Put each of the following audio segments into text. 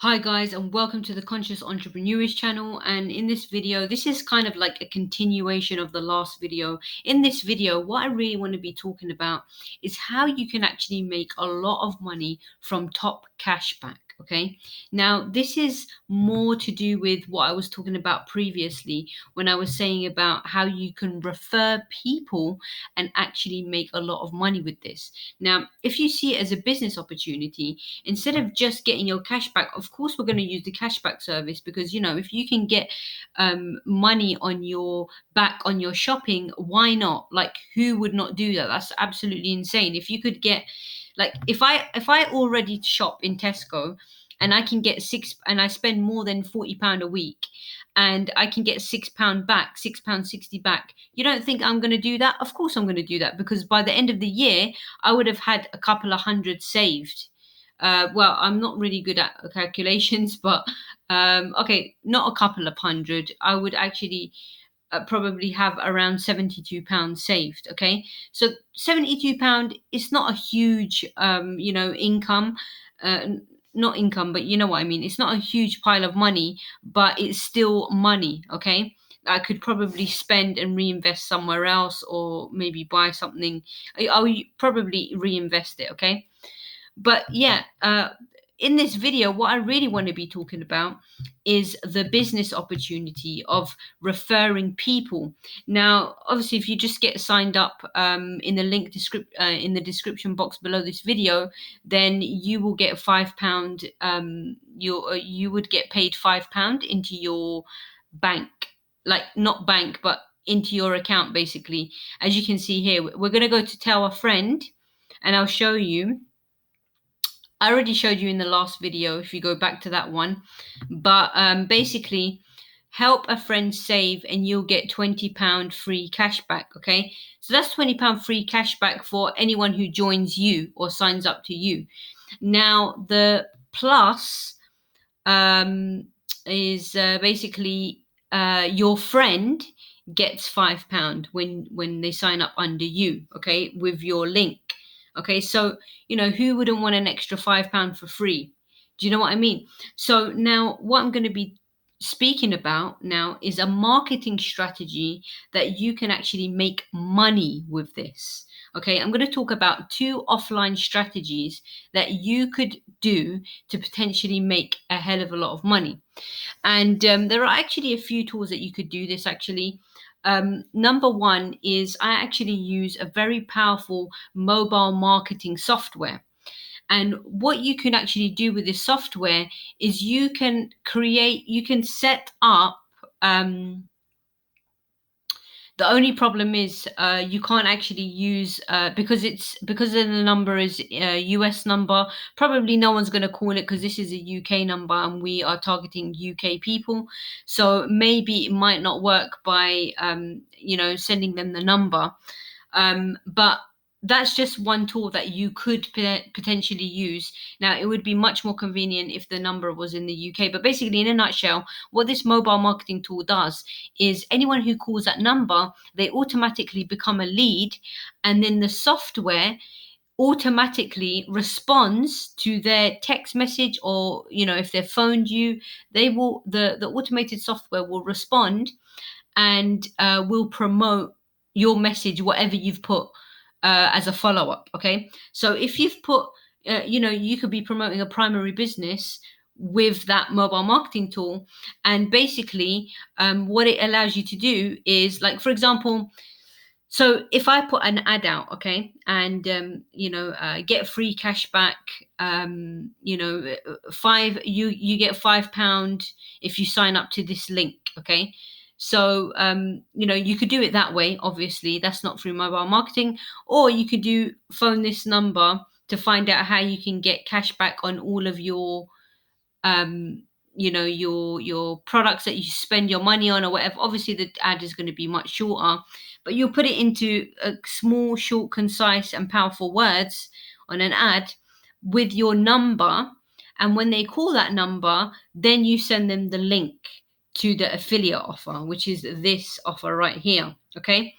Hi guys, and welcome to the Conscious Entrepreneurs channel. And in this video, this is kind of like a continuation of the last video. In this video, what I really want to be talking about is how you can actually make a lot of money from top cashback. Okay, now this is more to do with what I was talking about previously when I was saying about how you can refer people and actually make a lot of money with this. Now, if you see it as a business opportunity, instead of just getting your cash back, of course we're going to use the cashback service, because if you can get money on your back on your shopping, why not? Like, who would not do that? That's absolutely insane. If you could get, like, if I already shop in Tesco and I can get six, and I spend more than £40 a week, and I can get £6 back, £6.60 back. You don't think I'm going to do that? Of course I'm going to do that, because by the end of the year, I would have had a couple of hundred saved. Well, I'm not really good at calculations, but okay, not a couple of hundred. I would actually probably have around £72 saved. Okay, so £72 is not a huge, income. Not income, but you know what I mean. It's not a huge pile of money, but it's still money. Okay, I could probably spend and reinvest somewhere else, or maybe buy something. I'll probably reinvest it. Okay, but yeah, in this video, what I really want to be talking about is the business opportunity of referring people. Now, obviously, if you just get signed up in the in the description box below this video, then you will get £5. You would get paid £5 into your bank, like not bank, but into your account, basically. As you can see here, we're going to go to tell a friend, and I'll show you. I already showed you in the last video if you go back to that one. But basically, help a friend save and you'll get £20 free cashback. Okay, so that's £20 free cashback for anyone who joins you or signs up to you. Now, the plus is basically your friend gets £5 when they sign up under you, okay, with your link. Okay, so who wouldn't want an extra £5 for free? Do you know what I mean? So now what I'm going to be speaking about now is a marketing strategy that you can actually make money with this. Okay, I'm going to talk about two offline strategies that you could do to potentially make a hell of a lot of money. And there are actually a few tools that you could do this actually. Number one is I actually use a very powerful mobile marketing software. And what you can actually do with this software is you can set up. The only problem is you can't actually use because the number is a US number. Probably no one's going to call it because this is a UK number and we are targeting UK people. So maybe it might not work by sending them the number. But that's just one tool that you could potentially use. Now, it would be much more convenient if the number was in the UK. But basically, in a nutshell, what this mobile marketing tool does is anyone who calls that number, they automatically become a lead, and then the software automatically responds to their text message, or if they've phoned you, the automated software will respond and will promote your message, whatever you've put as a follow-up. Okay, so if you've put you could be promoting a primary business with that mobile marketing tool, and basically what it allows you to do is, like, for example, so if I put an ad out, okay, and get free cash back, you get £5 if you sign up to this link. Okay, so you could do it that way. Obviously, that's not through mobile marketing, or you could phone this number to find out how you can get cash back on all of your your products that you spend your money on or whatever. Obviously the ad is going to be much shorter, but you'll put it into a small, short, concise and powerful words on an ad with your number, and when they call that number, then you send them the link to the affiliate offer, which is this offer right here. Okay,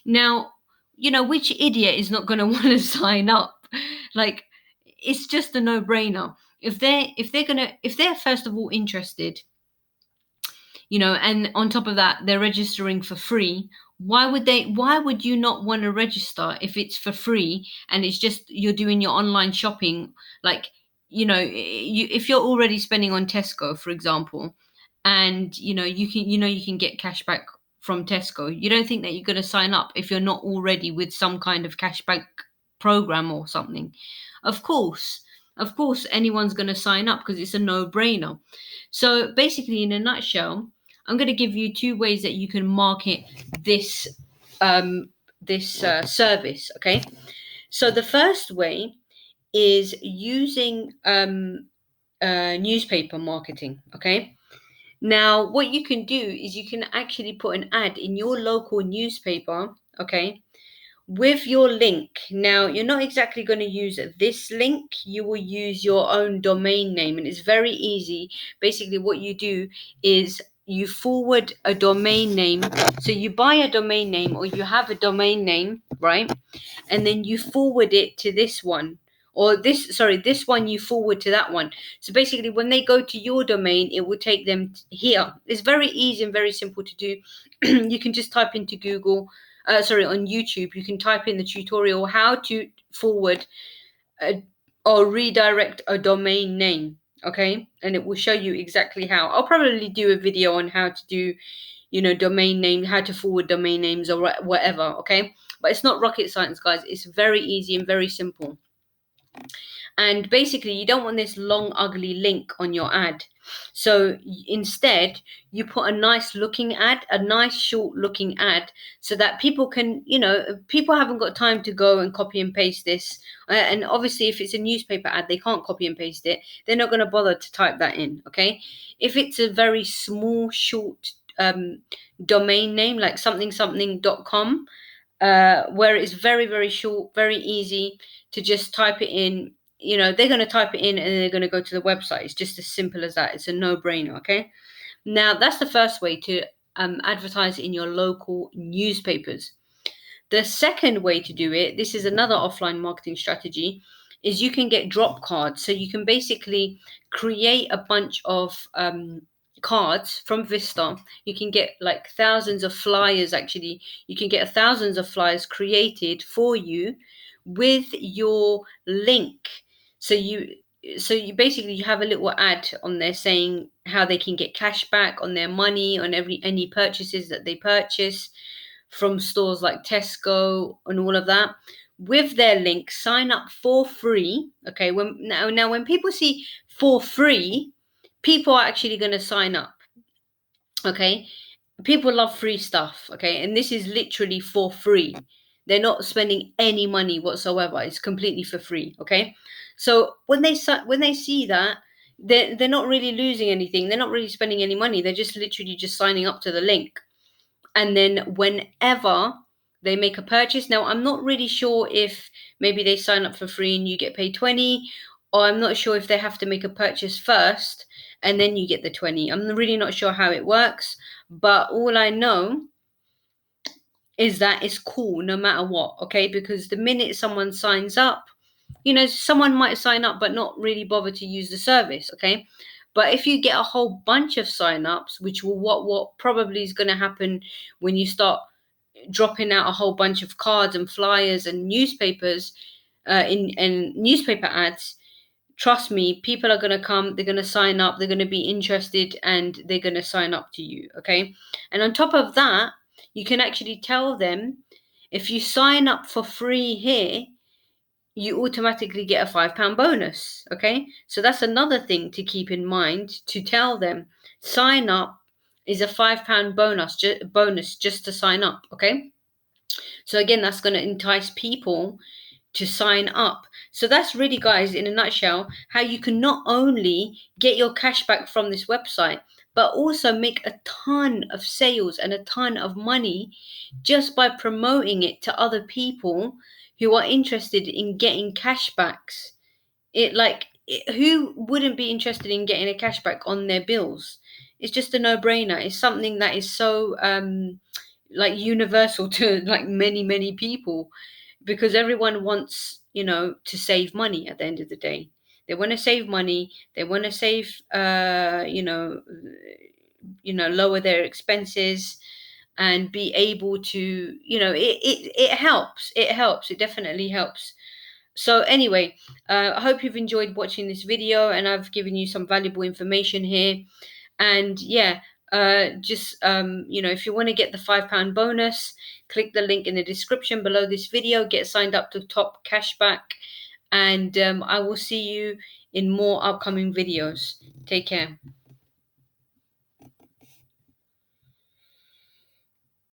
now which idiot is not going to want to sign up? Like, it's just a no-brainer. if they're first of all interested, and on top of that they're registering for free, why would you not want to register if it's for free and it's just you're doing your online shopping? Like, if you're already spending on Tesco, for example, and you can get cash back from Tesco, you don't think that you're going to sign up if you're not already with some kind of cashback program or something? Of course anyone's going to sign up because it's a no-brainer. So basically, in a nutshell, I'm going to give you two ways that you can market this service. Okay, so the first way is using newspaper marketing. Okay, now what you can do is you can actually put an ad in your local newspaper. Okay, with your link. Now, you're not exactly going to use this link, you will use your own domain name, and it's very easy. Basically, what you do is you forward a domain name. So you buy a domain name, or you have a domain name, right? And then you forward it to this one. Or this one you forward to that one. So basically, when they go to your domain, it will take them here. It's very easy and very simple to do. You can just type into Google, on YouTube, you can type in the tutorial how to forward or redirect a domain name. Okay, and it will show you exactly how. I'll probably do a video on how to do, domain name, how to forward domain names or whatever. Okay, but it's not rocket science, guys. It's very easy and very simple. And basically, you don't want this long, ugly link on your ad. So instead, you put a nice looking ad, a nice short looking ad, so that people can, people haven't got time to go and copy and paste this. And obviously, if it's a newspaper ad, they can't copy and paste it. They're not going to bother to type that in. Okay. If it's a very small, short domain name, like something.com, where it's very, very short, very easy to just type it in. They're going to type it in and they're going to go to the website. It's just as simple as that. It's a no-brainer. Okay. Now, that's the first way to advertise in your local newspapers. The second way to do it, this is another offline marketing strategy, is you can get drop cards. So you can basically create a bunch of cards from Vista. You can get like thousands of flyers. Actually, you can get thousands of flyers created for you with your link. So you basically, you have a little ad on there saying how they can get cash back on their money on any purchases that they purchase from stores like Tesco and all of that. With their link, sign up for free. Okay, when people see for free, people are actually going to sign up. Okay, people love free stuff. Okay, and this is literally for free. They're not spending any money whatsoever. It's completely for free. Okay, so when they see that, they're not really losing anything. They're not really spending any money. They're just literally just signing up to the link. And then whenever they make a purchase, now I'm not really sure if maybe they sign up for free and you get paid 20, or I'm not sure if they have to make a purchase first and then you get the 20. I'm really not sure how it works, but all I know is that it's cool no matter what. Okay, because the minute someone signs up, someone might sign up but not really bother to use the service. Okay, but if you get a whole bunch of sign-ups, which will what probably is going to happen when you start dropping out a whole bunch of cards and flyers and newspapers, in newspaper ads, trust me, people are going to come, they're going to sign up, they're going to be interested, and they're going to sign up to you. Okay, and on top of that, you can actually tell them, if you sign up for free here, you automatically get a £5 bonus. Okay, so that's another thing to keep in mind, to tell them sign up is a £5 bonus just to sign up. Okay, so again, that's going to entice people to sign up. So that's really, guys, in a nutshell, how you can not only get your cash back from this website, but also make a ton of sales and a ton of money just by promoting it to other people who are interested in getting cashbacks. Who wouldn't be interested in getting a cashback on their bills? It's just a no-brainer. It's something that is so universal to like many people, because everyone wants to save money at the end of the day. They want to save money. They want to save, lower their expenses and be able to, it helps. It helps. It definitely helps. So anyway, I hope you've enjoyed watching this video and I've given you some valuable information here. And yeah, just if you want to get the £5 bonus, click the link in the description below this video. Get signed up to Top Cashback, and I will see you in more upcoming videos. Take care.